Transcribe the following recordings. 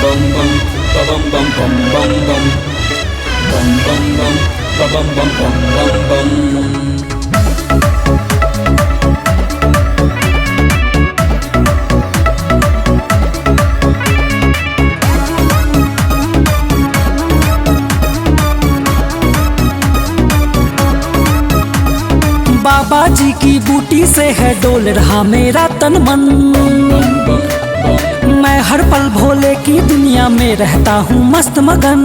bum bum ba bum bum bum bum bum bum bum bum ba bum bum bum bum bum. बाबा जी की बूटी से है डोल रहा मेरा तन मन। मैं हर पल भोले की दुनिया में रहता हूँ मस्त मगन।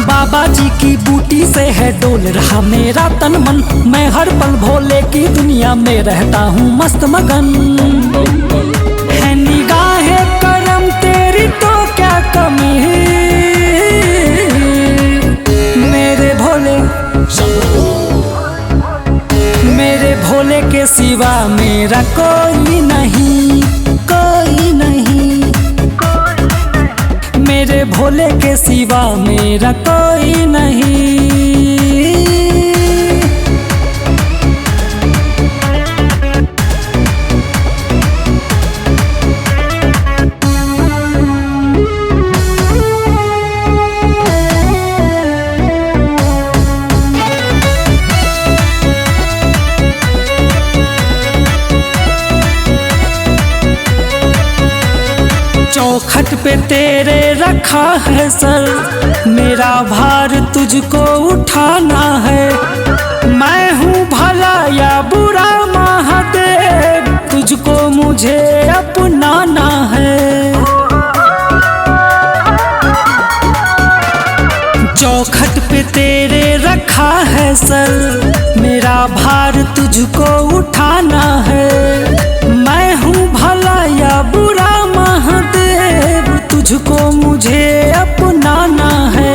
बाबा जी की बूटी से है डोल रहा मेरा तन मन। मैं हर पल भोले की दुनिया में रहता हूँ मस्त मगन। है निगाहे करम तेरी तो क्या कमी है मेरे भोले के सिवा मेरा कोई नहीं, कोई नहीं। मेरे भोले के सिवा मेरा कोई नहीं। चौखट पे तेरे रखा है सर, मेरा भार तुझको उठाना है। मैं हूँ भला या बुरा महादेव, तुझको मुझे अपनाना है। चौखट पे तेरे रखा है सर, मेरा भार तुझको उठाना है। मैं हूँ भला या बुरा महादेव, तुझको मुझे अपनाना है।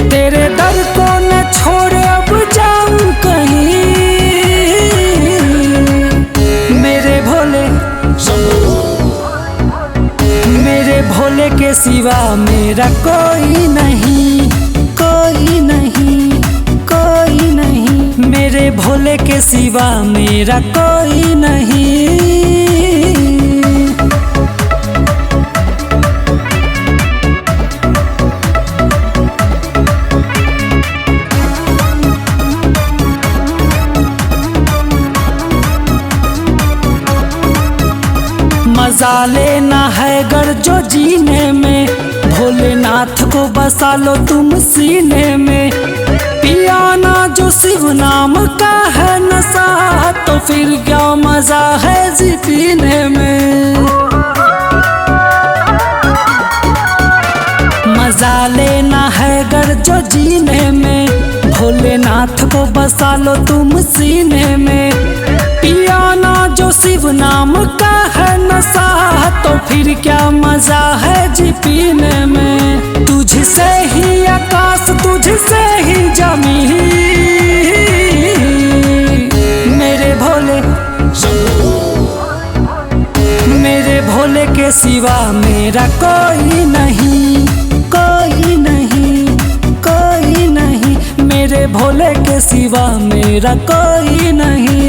तेरे दर को न छोड़ अब जाऊं कहीं, मेरे भोले, मेरे भोले के सिवा मेरा कोई नहीं, कोई नहीं, कोई नहीं। मेरे भोले के सिवा मेरा कोई नहीं। मजा लेना है गर जो जीने में, भोलेनाथ को बसा लो तुम सीने में। पियाना जो शिव नाम का है नशा, तो फिर क्या मजा है जी पीने में। मजा लेना है गर जो जीने में, भोलेनाथ को बसा लो तुम सीने में। पियाना जो शिव नाम का है नशा, तो फिर क्या मजा है जी पीने में। तुझसे ही आकाश, तुझसे ही जमीन, मेरे भोले, मेरे भोले के सिवा मेरा कोई नहीं, कोई नहीं, कोई नहीं। मेरे भोले के सिवा मेरा कोई नहीं।